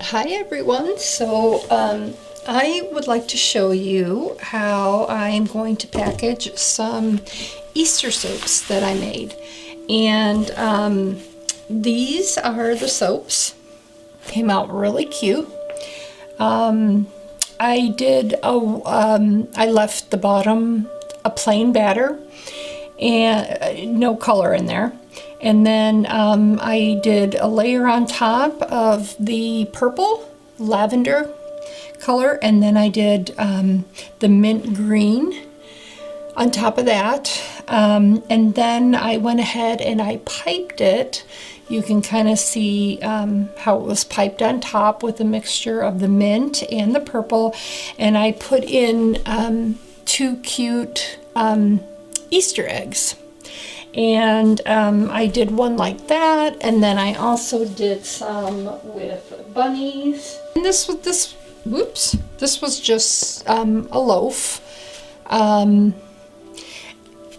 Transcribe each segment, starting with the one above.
Hi everyone. I would like to show you how I'm going to package some Easter soaps that I made. And these are the soaps. Came out really cute. I left the bottom a plain batter and no color in there. And then I did a layer on top of the purple lavender color, and then I did the mint green on top of that. And then I went ahead and I piped it. You can kind of see how it was piped on top with a mixture of the mint and the purple. And I put in two cute Easter eggs. And I did one like that, and then I also did some with bunnies. And this was just a loaf.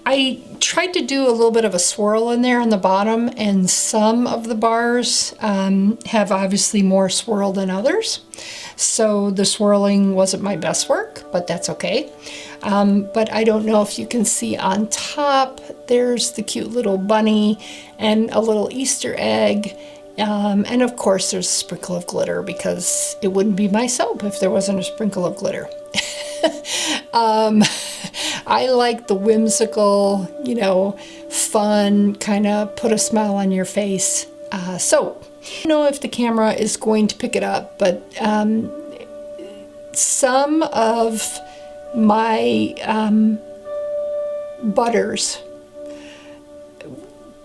I tried to do a little bit of a swirl in there on the bottom, and some of the bars have obviously more swirl than others. So the swirling wasn't my best work, but that's okay. But I don't know if you can see on top, there's the cute little bunny and a little Easter egg. And of course there's a sprinkle of glitter, because it wouldn't be my soap if there wasn't a sprinkle of glitter. I like the whimsical, fun, kind of put a smile on your face soap. I don't know if the camera is going to pick it up, but some of my butters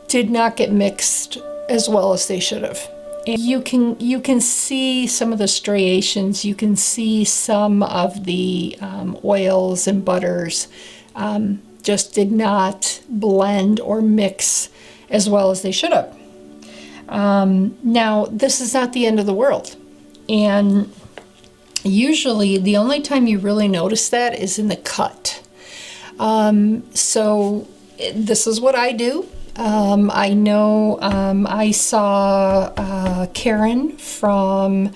did not get mixed as well as they should have. And you can see some of the striations. You can see some of the oils and butters just did not blend or mix as well as they should have. Now, this is not the end of the world, and usually the only time you really notice that is in the cut. So this is what I do. I know I saw Karen from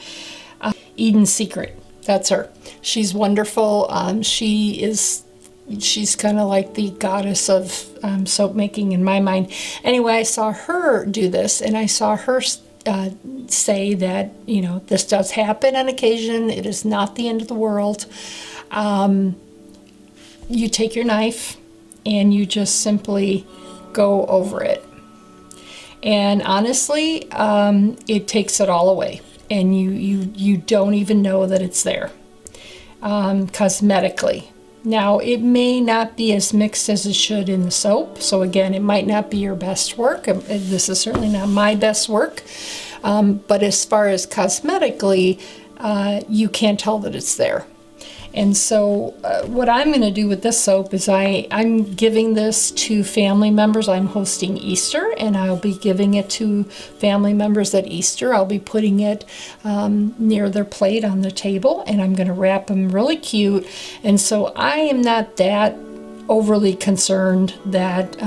Eden's Secret. That's her. She's wonderful. She's kind of like the goddess of soap making in my mind. Anyway, I saw her do this, and I saw her say that, this does happen on occasion. It is not the end of the world. You take your knife and you just simply go over it. And honestly, it takes it all away. And you don't even know that it's there cosmetically. Now, it may not be as mixed as it should in the soap. So again, it might not be your best work. This is certainly not my best work. But as far as cosmetically, you can't tell that it's there. And so what I'm going to do with this soap is I'm giving this to family members. I'm hosting Easter, and I'll be giving it to family members at Easter. I'll be putting it near their plate on the table, and I'm going to wrap them really cute. And so I am not that overly concerned that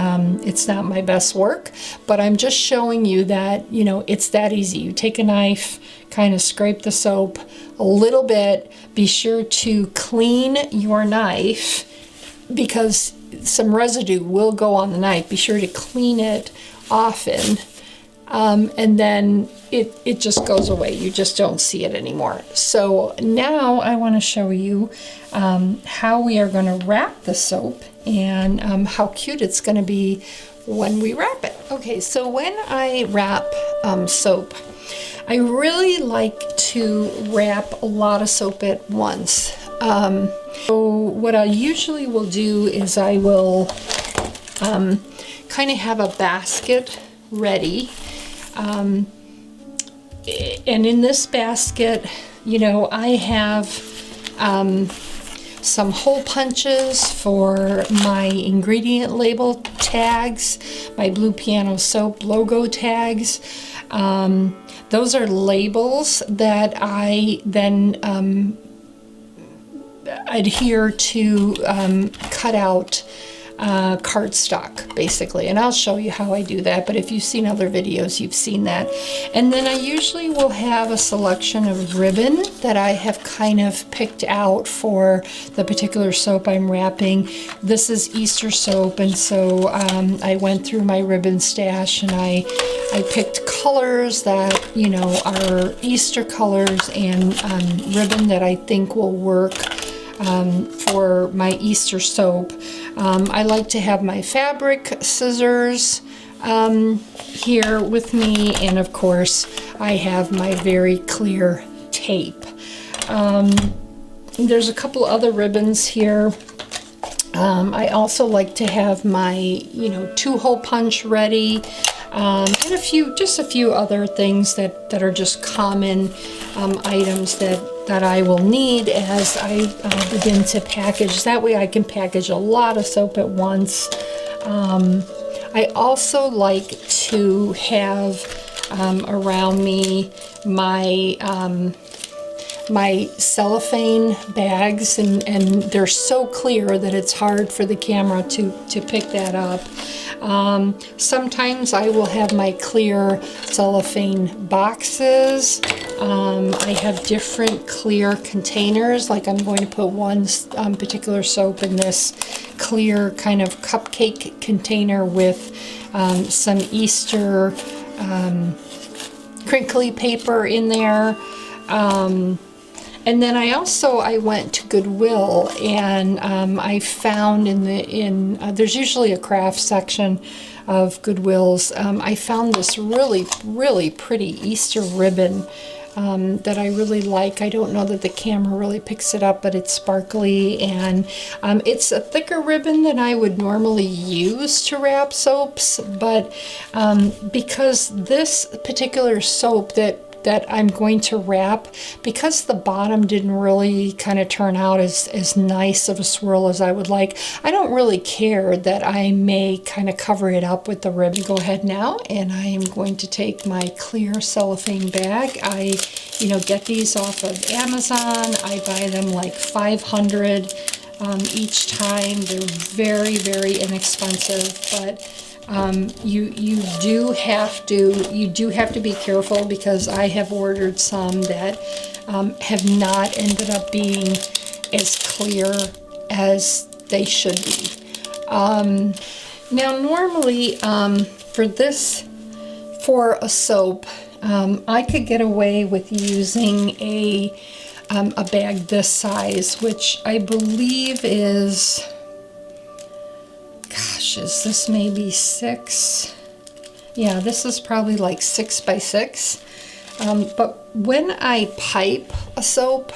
it's not my best work, but I'm just showing you that, it's that easy. You take a knife, kind of scrape the soap a little bit. Be sure to clean your knife, because some residue will go on the knife. Be sure to clean it often, and then it just goes away. You just don't see it anymore. So now I want to show you how we are going to wrap the soap, and how cute it's going to be when we wrap it. Okay, so when I wrap soap, I really like to wrap a lot of soap at once. So what I usually will do is I will kind of have a basket ready. And in this basket, I have some hole punches for my ingredient label tags, my Blue Piano Soap logo tags. Those are labels that I then adhere to cut out cardstock, basically. And I'll show you how I do that, but if you've seen other videos, you've seen that. And then I usually will have a selection of ribbon that I have kind of picked out for the particular soap I'm wrapping. This is Easter soap, and so I went through my ribbon stash and I picked colors that, you know, are Easter colors and ribbon that I think will work for my Easter soap. I like to have my fabric scissors here with me, and of course I have my very clear tape. There's a couple other ribbons here. I also like to have my, you know, 2-hole punch ready, and just a few other things that are just common items that I will need as I begin to package. That way I can package a lot of soap at once. I also like to have around me my cellophane bags, and they're so clear that it's hard for the camera to pick that up. Sometimes I will have my clear cellophane boxes. I have different clear containers, like I'm going to put one particular soap in this clear kind of cupcake container with some Easter crinkly paper in there. And then I went to Goodwill, and I found there's usually a craft section of Goodwills. I found this really, really pretty Easter ribbon that I really like. I don't know that the camera really picks it up, but it's sparkly, and it's a thicker ribbon than I would normally use to wrap soaps, but because this particular soap that I'm going to wrap, because the bottom didn't really kind of turn out as nice of a swirl as I would like, I don't really care that I may kind of cover it up with the ribbon. Go ahead now, and I am going to take my clear cellophane bag. I, you know, get these off of Amazon. I buy them like 500 each time. They're very, very inexpensive, but you do have to be careful, because I have ordered some that have not ended up being as clear as they should be. Now normally for a soap, I could get away with using a bag this size, which I believe is, gosh, is this maybe 6? Yeah, this is probably like 6 by 6. But when I pipe a soap,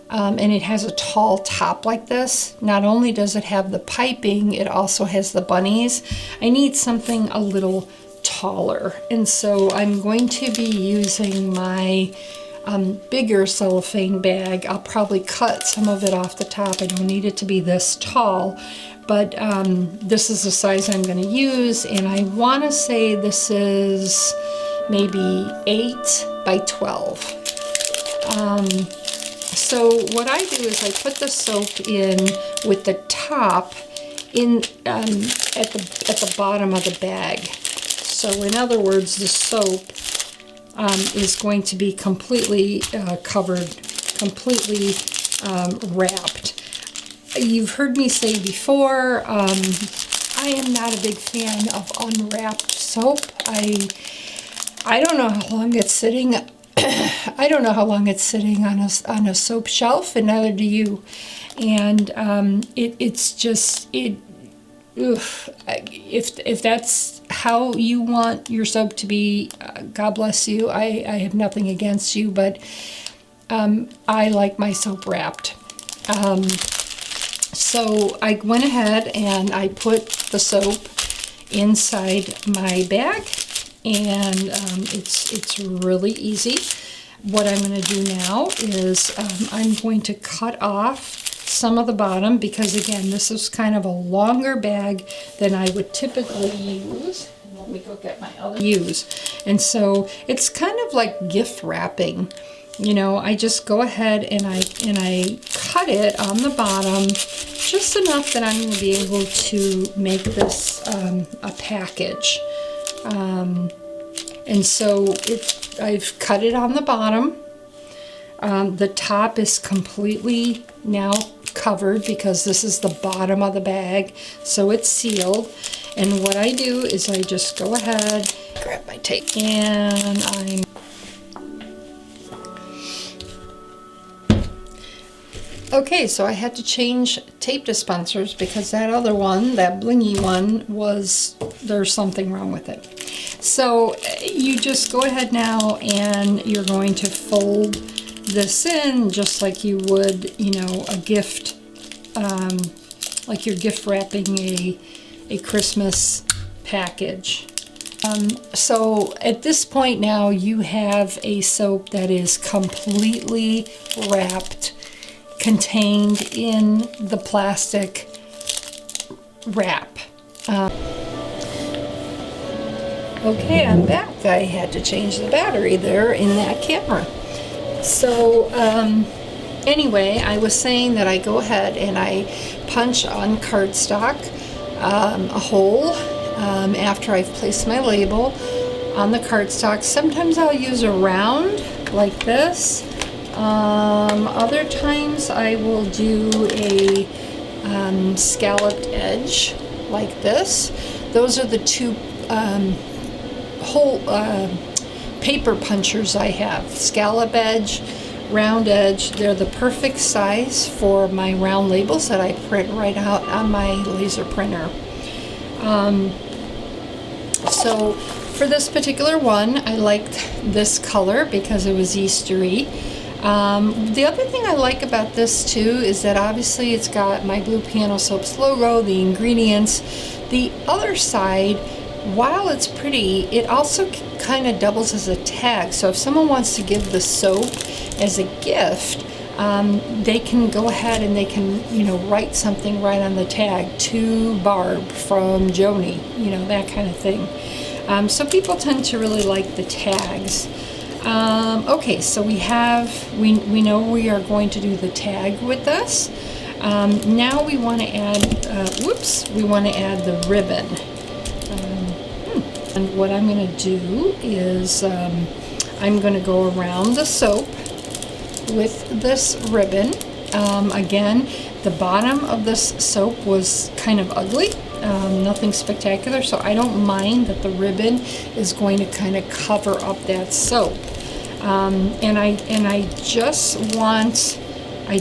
and it has a tall top like this, not only does it have the piping, it also has the bunnies. I need something a little taller, and so I'm going to be using my bigger cellophane bag. I'll probably cut some of it off the top. I don't need it to be this tall, but this is the size I'm going to use, and I want to say this is maybe 8 by 12. So what I do is I put the soap in with the top in at the bottom of the bag. So in other words, the soap is going to be completely covered, completely wrapped. You've heard me say before, I am not a big fan of unwrapped soap. I don't know how long it's sitting. I don't know how long it's sitting on a soap shelf, and neither do you. And it's just if that's how you want your soap to be, God bless you. I have nothing against you, but I like my soap wrapped. So I went ahead and I put the soap inside my bag, and it's really easy. What I'm going to do now is I'm going to cut off some of the bottom, because again, this is kind of a longer bag than I would typically use. Let me go get my other use. And so it's kind of like gift wrapping. you know, I just go ahead and I cut it on the bottom just enough that I'm going to be able to make this a package. And so I've cut it on the bottom. The top is completely now covered because this is the bottom of the bag, so it's sealed. And what I do is I just go ahead, grab my tape, and I'm okay, so I had to change tape dispensers because that other one, that blingy one, there's something wrong with it. So you just go ahead now and you're going to fold this in just like you would, you know, a gift, like you're gift wrapping a Christmas package. So at this point now you have a soap that is completely wrapped, contained in the plastic wrap. Okay, I'm back. I had to change the battery there in that camera. So anyway, I was saying that I go ahead and I punch on cardstock a hole after I've placed my label on the cardstock. Sometimes I'll use a round like this. Other times I will do a scalloped edge like this. Those are the two whole paper punchers I have. Scallop edge, round edge. They're the perfect size for my round labels that I print right out on my laser printer. So for this particular one, I liked this color because it was Eastery. The other thing I like about this too is that obviously it's got my Blue Piano Soaps logo, the ingredients. The other side, while it's pretty, it also kind of doubles as a tag. So if someone wants to give the soap as a gift, they can go ahead and they can, you know, write something right on the tag, to Barb from Joni, you know, that kind of thing. So people tend to really like the tags. Okay, so we know we are going to do the tag with this. Now we want to add, we want to add the ribbon. And what I'm going to do is I'm going to go around the soap with this ribbon. Again, the bottom of this soap was kind of ugly, nothing spectacular, so I don't mind that the ribbon is going to kind of cover up that soap. And I just want, I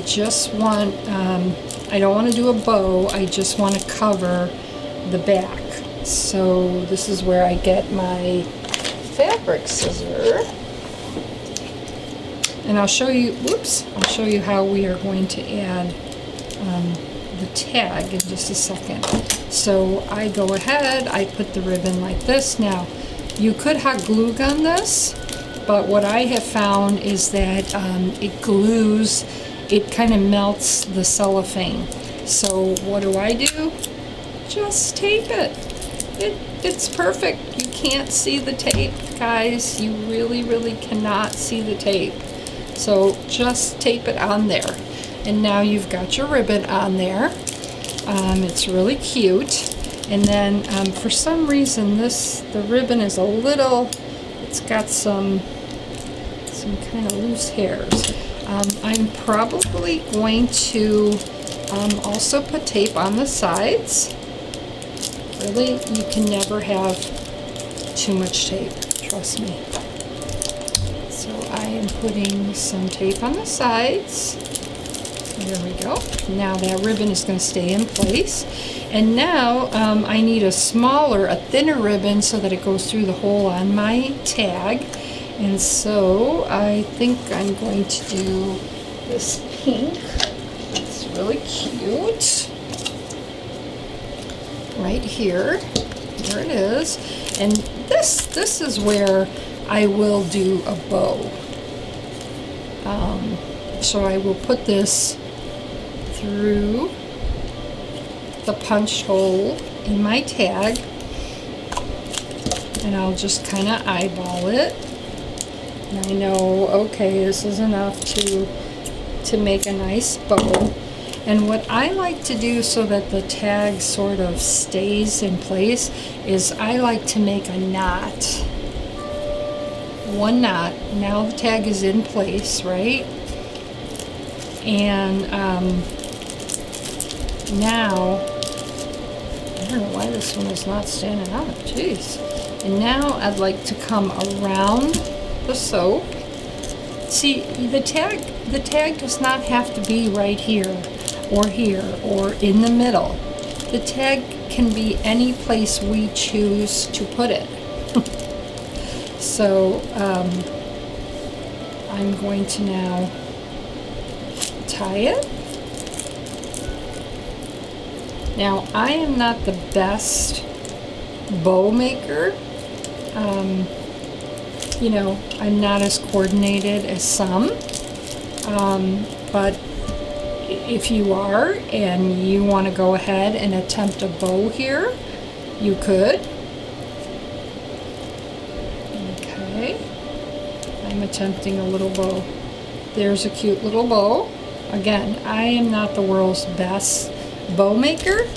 don't want to do a bow, I just want to cover the back. So this is where I get my fabric scissor. And I'll show you, I'll show you how we are going to add the tag in just a second. So I go ahead, I put the ribbon like this. Now, you could hot glue gun this, but what I have found is that it glues, it kind of melts the cellophane. So what do? Just tape it. It's perfect. You can't see the tape, guys. You really, really cannot see the tape. So just tape it on there. And now you've got your ribbon on there. It's really cute. And then for some reason the ribbon is a little, it's got some kind of loose hairs. I'm probably going to also put tape on the sides. Really, you can never have too much tape, trust me. So I am putting some tape on the sides. There we go. Now that ribbon is going to stay in place. And now I need a thinner ribbon so that it goes through the hole on my tag. And so I think I'm going to do this pink. It's really cute. Right here. There it is. And this is where I will do a bow. So I will put this through the punch hole in my tag, and I'll just kind of eyeball it I know, okay, this is enough to make a nice bow. And what I like to do so that the tag sort of stays in place is I like to make a knot. One knot. Now the tag is in place, right? And now, I don't know why this one is not standing up. Jeez. And now I'd like to come around the soap. See, the tag does not have to be right here or in the middle. The tag can be any place we choose to put it. So I'm going to now tie it. Now I am not the best bow maker. You know, I'm not as coordinated as some, but if you are and you want to go ahead and attempt a bow here, you could. Okay, I'm attempting a little bow. There's a cute little bow. Again, I am not the world's best bow maker.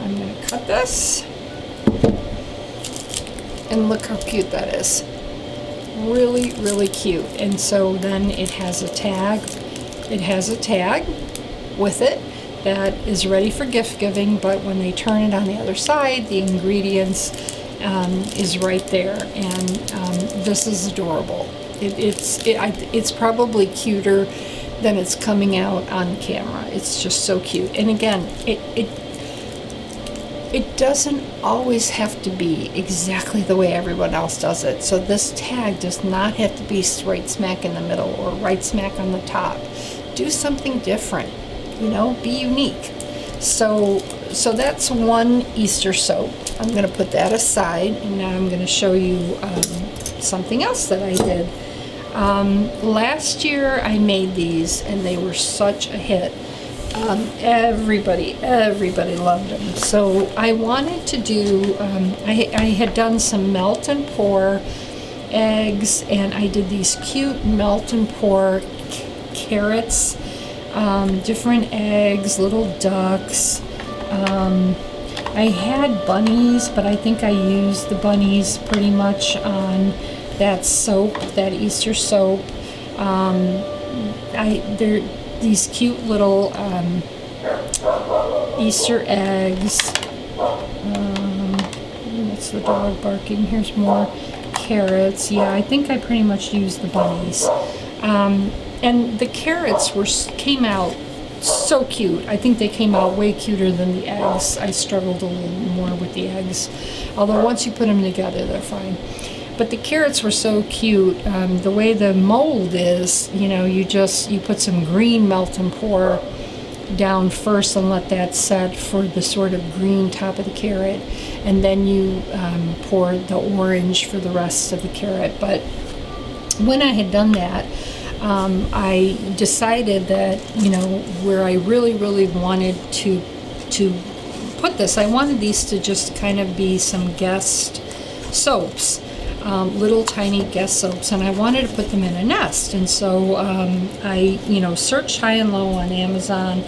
I'm going to cut this. And look how cute that is. Really, really cute. And so then it has a tag. It has a tag with it that is ready for gift giving, but when they turn it on the other side, the ingredients is right there. And this is adorable. It's probably cuter than it's coming out on camera. It's just so cute. And again, it doesn't always have to be exactly the way everyone else does it. So this tag does not have to be right smack in the middle or right smack on the top. Do something different, you know, be unique. So that's one Easter soap. I'm going to put that aside, and now I'm going to show you something else that I did. Last year I made these, and they were such a hit. Everybody loved them. So I wanted to do, I had done some melt and pour eggs, and I did these cute melt and pour carrots, different eggs, little ducks. I had bunnies, but I think I used the bunnies pretty much on that soap, that Easter soap. They're these cute little Easter eggs. What's the dog barking? Here's more carrots. Yeah, I think I pretty much used the bunnies. And the carrots came out so cute. I think they came out way cuter than the eggs. I struggled a little more with the eggs, although once you put them together, they're fine. But the carrots were so cute. The way the mold is, you know, you put some green melt and pour down first and let that set for the sort of green top of the carrot, and then you pour the orange for the rest of the carrot. But when I had done that, I decided that, you know, where I really, really wanted to put this, I wanted these to just kind of be some guest soaps. Little tiny guest soaps, and I wanted to put them in a nest. And so I, you know, searched high and low on Amazon,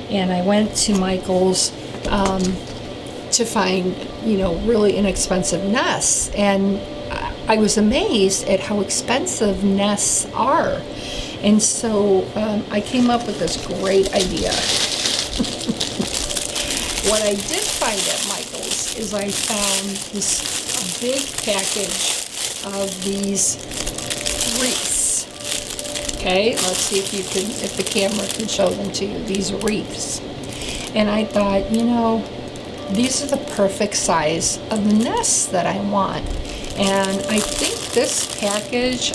and I went to Michael's to find, you know, really inexpensive nests. And I was amazed at how expensive nests are. And so I came up with this great idea. What I did find at Michael's is I found this big package of these wreaths. Okay, let's see if the camera can show them to you. These wreaths. And I thought, you know, these are the perfect size of the nests that I want. And I think this package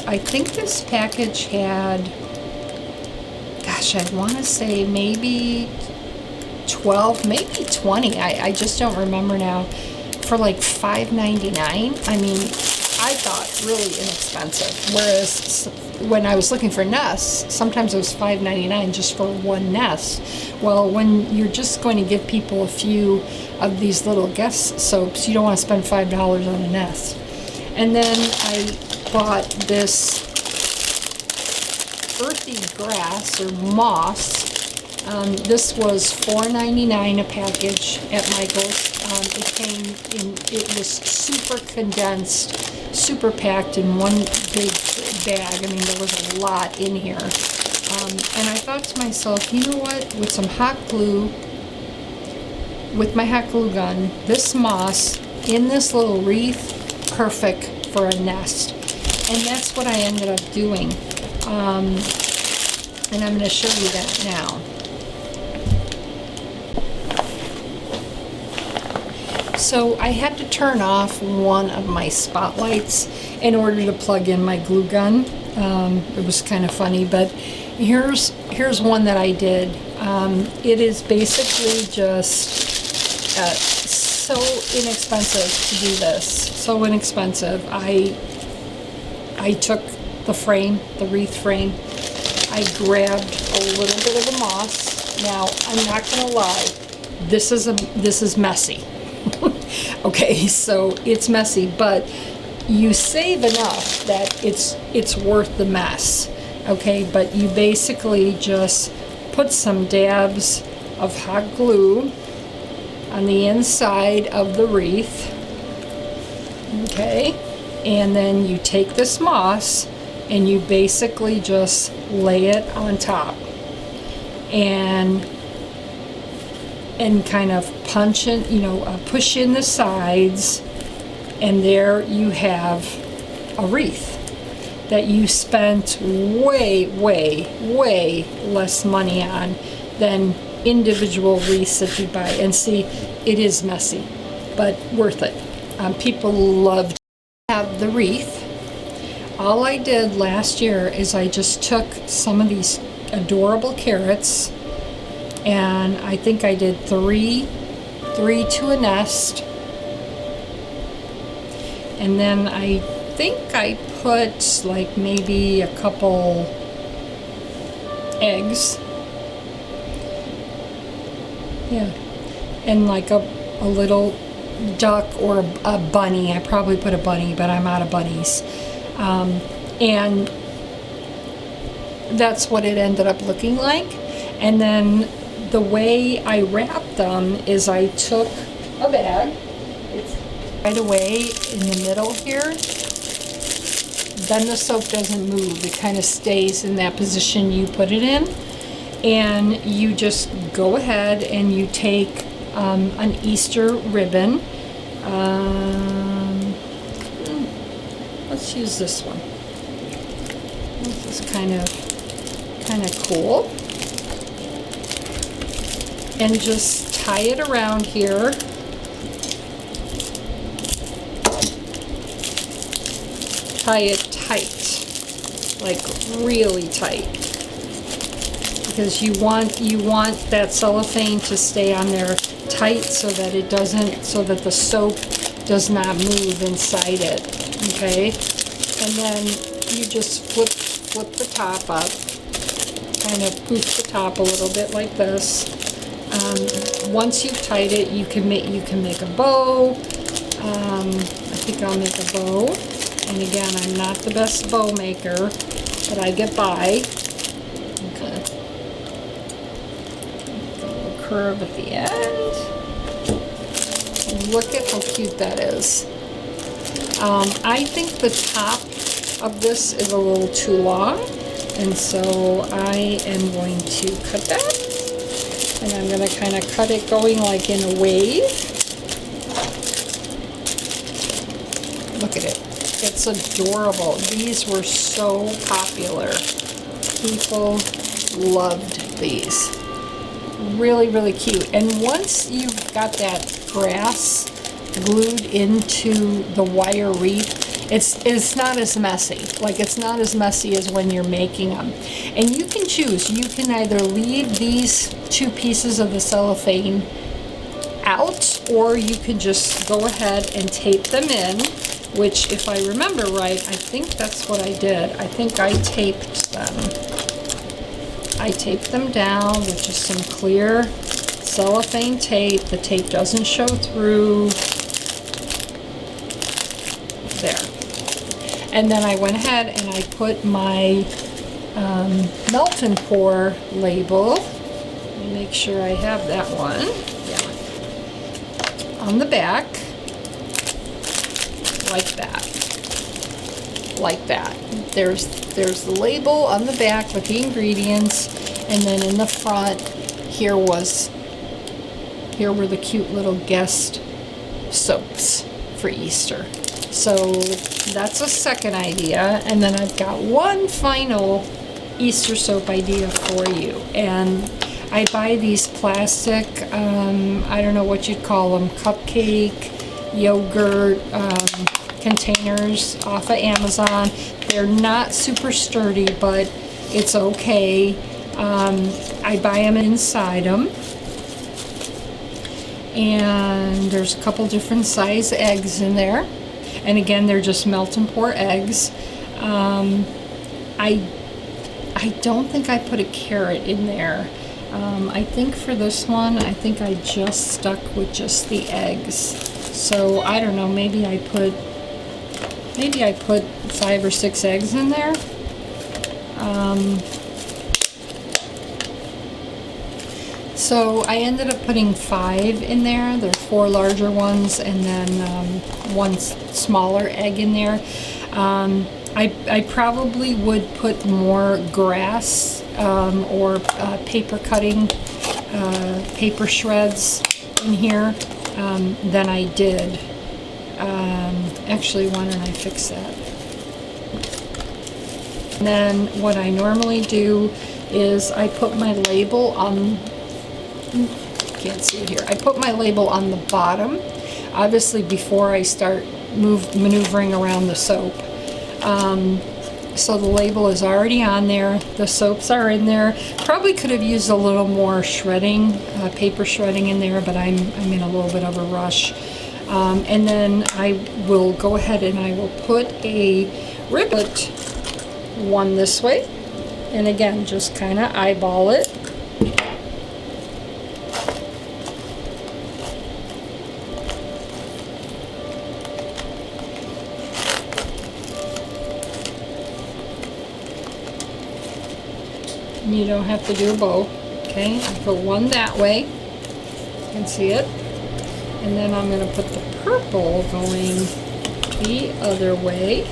had, gosh, I want to say maybe 12, maybe 20. I just don't remember now. For like $5.99. I mean, I thought really inexpensive. Whereas when I was looking for nests, sometimes it was $5.99 just for one nest. Well, when you're just going to give people a few of these little guest soaps, you don't want to spend $5 on a nest. And then bought this earthy grass or moss. This was $4.99 a package at Michael's. It came in, it was super condensed, super packed in one big bag. I mean, there was a lot in here. And I thought to myself, you know what, with some hot glue, with my hot glue gun, this moss in this little wreath, perfect for a nest. And that's what I ended up doing. And I'm going to show you that now. So I had to turn off one of my spotlights in order to plug in my glue gun. It was kind of funny, but here's one that I did. It is basically just so inexpensive to do this. So inexpensive. I took the frame, the wreath frame. I grabbed a little bit of the moss. Now, I'm not gonna lie, this is messy. Okay, so it's messy, but you save enough that it's worth the mess. Okay, but you basically just put some dabs of hot glue on the inside of the wreath. Okay, and then you take this moss and you basically just lay it on top and kind of punch in, push in the sides, and there you have a wreath that you spent way, way, way less money on than individual wreaths that you buy. And see, it is messy, but worth it. People love to have the wreath. All I did last year is I just took some of these adorable carrots, and I think I did three to a nest, and then I think I put like maybe a couple eggs, yeah, and like a little duck or a bunny. I probably put a bunny, but I'm out of bunnies. And that's what it ended up looking like. And then the way I wrapped them is I took a bag, it's right away in the middle here, then the soap doesn't move, it kind of stays in that position you put it in, and you just go ahead and you take an Easter ribbon. Let's use this one. This is kind of cool. And just tie it around here. Tie it tight, like really tight, because you want that cellophane to stay on there tight so that it doesn't, so that the soap does not move inside it. Okay, and then you just flip the top up, kind of poof the top a little bit like this. Once you've tied it, you can make a bow. I think I'll make a bow. And again, I'm not the best bow maker, but I get by. Okay. A little curve at the end. Look at how cute that is. I think the top of this is a little too long, and so I am going to cut that. And I'm going to kind of cut it going like in a wave. Look at it. It's adorable. These were so popular. People loved these. Really, really cute. And once you've got that grass glued into the wire wreath, it's not as messy. Like, it's not as messy as when you're making them. And you can choose. You can either leave these two pieces of the cellophane out, or you can just go ahead and tape them in, which, if I remember right, I think that's what I did. I think I taped them. I taped them down with just some clear cellophane tape. The tape doesn't show through. There. And then I went ahead and I put my melt and pour label. Let me make sure I have that one. Yeah. On the back, like that. Like that. There's the label on the back with the ingredients, and then in the front here were the cute little guest soaps for Easter. So that's a second idea, and then I've got one final Easter soap idea for you. And I buy these plastic, I don't know what you'd call them, cupcake, yogurt containers off of Amazon. They're not super sturdy, but it's okay. I buy them inside them. And there's a couple different size eggs in there. And again, they're just melt and pour eggs. I don't think I put a carrot in there. I think for this one, I think I just stuck with just the eggs. So I don't know, maybe I put 5 or 6 eggs in there. So I ended up putting 5 in there. There's 4 larger ones and then 1 smaller egg in there. I probably would put more grass or paper cutting, paper shreds in here than I did. Actually, why don't I fix that? And then what I normally do is I put my label on, can't see it here, I put my label on the bottom, obviously before I start maneuvering around the soap. So the label is already on there, the soaps are in there. Probably could have used a little more shredding, paper shredding in there, but I'm in a little bit of a rush. And then I will go ahead and I will put a ribbon, one this way, and again, just kind of eyeball it. You don't have to do a bow. Okay, I put one that way. You can see it. And then I'm going to put the purple going the other way.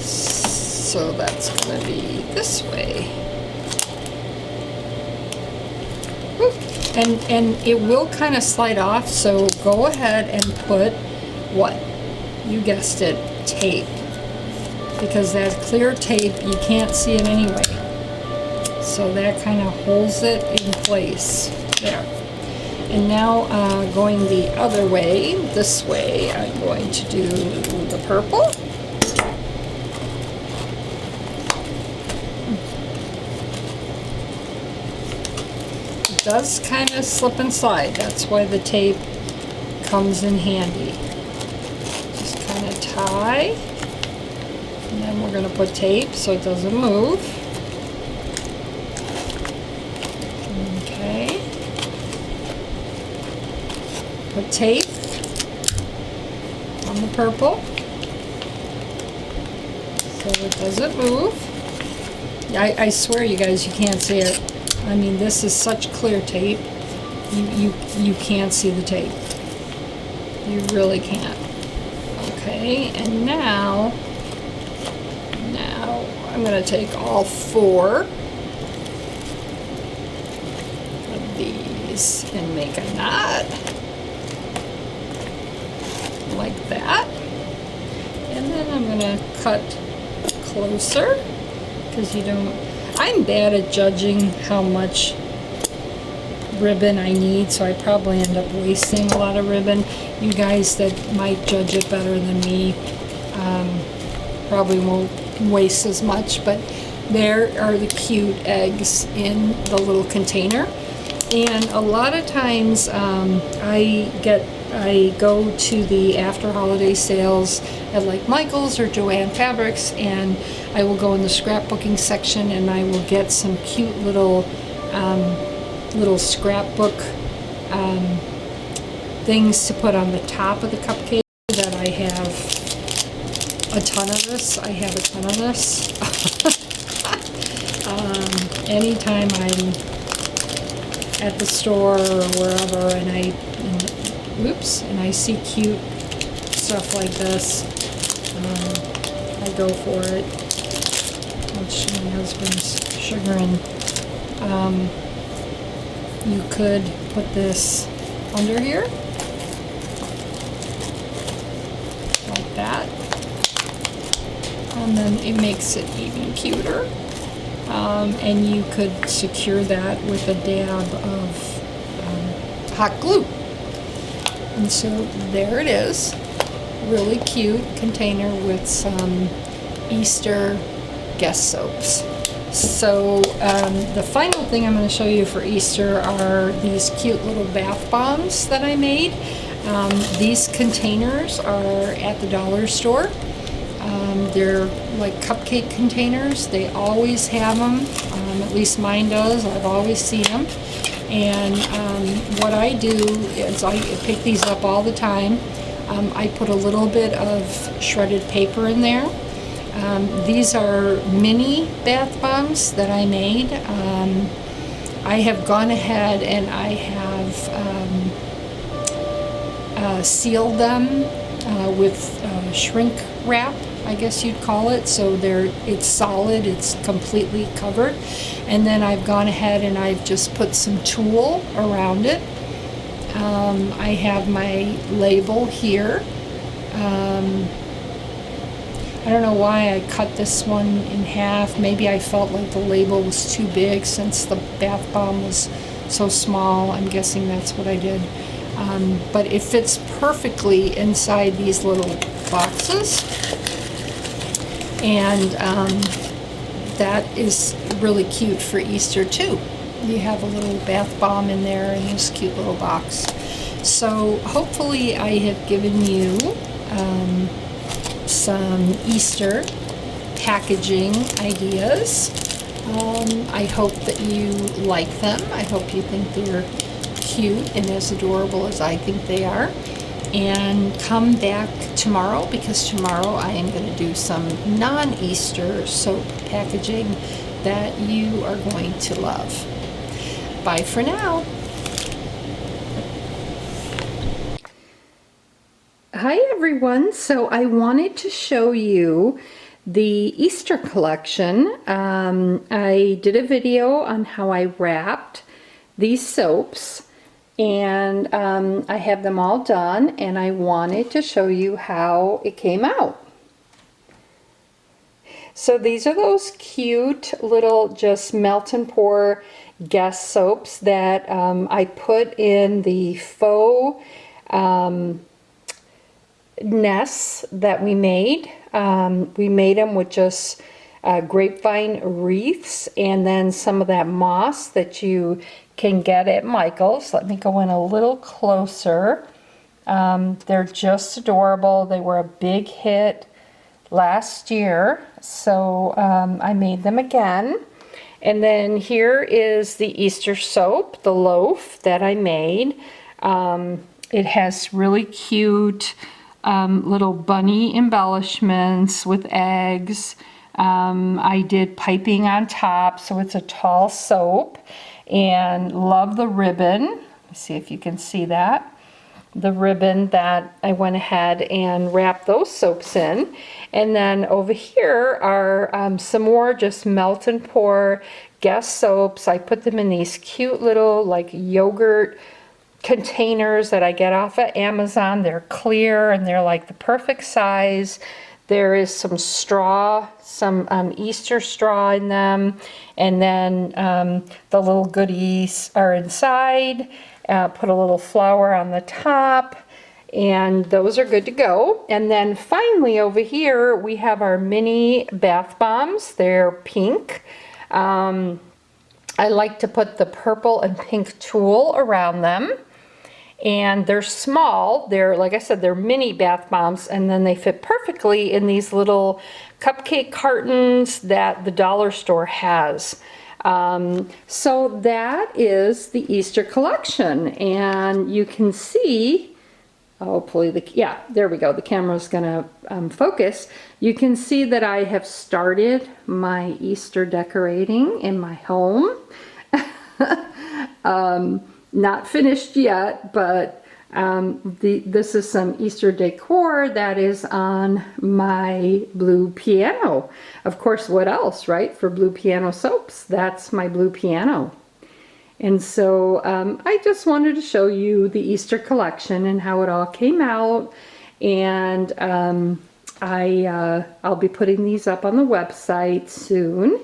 So that's going to be this way. Woo. And it will kind of slide off, so go ahead and put what? You guessed it, tape. Because that clear tape, you can't see it anyway. So that kind of holds it in place. There. And now going the other way, this way, I'm going to do the purple. It does kind of slip and slide. That's why the tape comes in handy. Just kind of tie. And then we're going to put tape so it doesn't move. Okay. Put tape on the purple so it doesn't move. I swear, you guys, you can't see it. I mean, this is such clear tape. You can't see the tape. You really can't. Okay, and now I'm going to take all 4 of these and make a knot like that. And then I'm going to cut closer because I'm bad at judging how much ribbon I need, so I probably end up wasting a lot of ribbon. You guys that might judge it better than me probably won't waste as much, but there are the cute eggs in the little container. And a lot of times I go to the after holiday sales at like Michael's or Joann Fabrics, and I will go in the scrapbooking section and I will get some cute little scrapbook things to put on the top of the cupcake that I have a ton of this. I have a ton of this. Anytime I'm at the store or wherever and I see cute stuff like this, I go for it. Which my husband's sugaring. You could put this under here, like that, and then it makes it even cuter. And you could secure that with a dab of hot glue. And so there it is. Really cute container with some Easter guest soaps. So the final thing I'm going to show you for Easter are these cute little bath bombs that I made. These containers are at the dollar store. They're like cupcake containers. They always have them. At least mine does. I've always seen them. And what I do is I pick these up all the time. I put a little bit of shredded paper in there. These are mini bath bombs that I made. I have gone ahead and I have sealed them with shrink wrap, I guess you'd call it. So it's solid, it's completely covered. And then I've gone ahead and I've just put some tulle around it. I have my label here. I don't know why I cut this one in half. Maybe I felt like the label was too big since the bath bomb was so small. I'm guessing that's what I did. But it fits perfectly inside these little boxes. And that is really cute for Easter too. You have a little bath bomb in there in this cute little box. So hopefully I have given you some Easter packaging ideas. I hope that you like them. I hope you think they're cute and as adorable as I think they are. And come back tomorrow, because tomorrow I am going to do some non-Easter soap packaging that you are going to love. Bye for now. Hi everyone, so I wanted to show you the Easter collection. I did a video on how I wrapped these soaps, and I have them all done, and I wanted to show you how it came out. So these are those cute little just melt and pour guest soaps that I put in the faux nests that we made. We made them with just grapevine wreaths and then some of that moss that you can get at Michael's. Let me go in a little closer. They're just adorable. They were a big hit last year, so I made them again. And then here is the Easter soap, the loaf that I made. It has really cute little bunny embellishments with eggs. I did piping on top, so it's a tall soap. And love the ribbon. Let me see if you can see that. The ribbon that I went ahead and wrapped those soaps in. And then over here are some more just melt and pour guest soaps. I put them in these cute little like yogurt containers that I get off of Amazon. They're clear and they're like the perfect size. There is some straw, some Easter straw in them, and then the little goodies are inside. Put a little flower on the top, and those are good to go. And then finally over here we have our mini bath bombs. They're pink. I like to put the purple and pink tulle around them. And they're small. They're, like I said, they're mini bath bombs, and then they fit perfectly in these little cupcake cartons that the dollar store has. So that is the Easter collection, and you can see hopefully yeah, there we go. The camera's gonna focus. You can see that I have started my Easter decorating in my home. Not finished yet, but this is some Easter decor that is on my blue piano. Of course, what else, right? For blue piano soaps, that's my blue piano. And so I just wanted to show you the Easter collection and how it all came out. And I'll be putting these up on the website soon.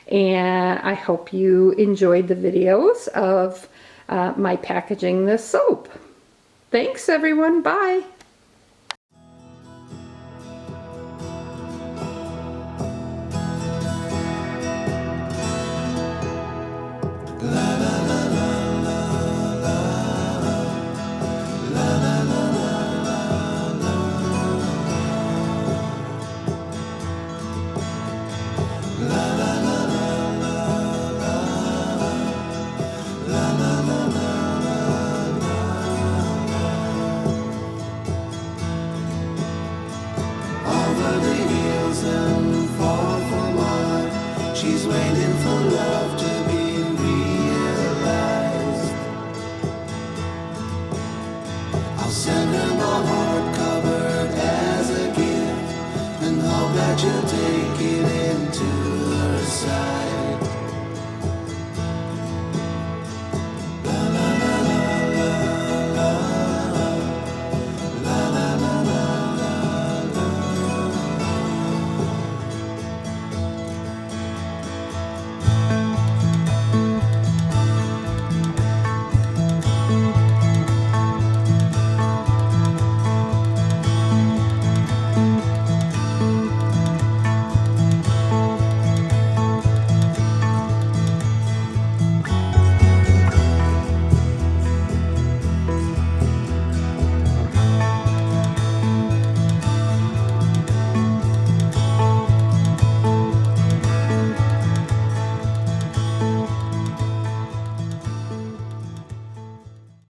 And I hope you enjoyed the videos of my packaging this soap. Thanks everyone, bye. And fall for more. She's waiting for love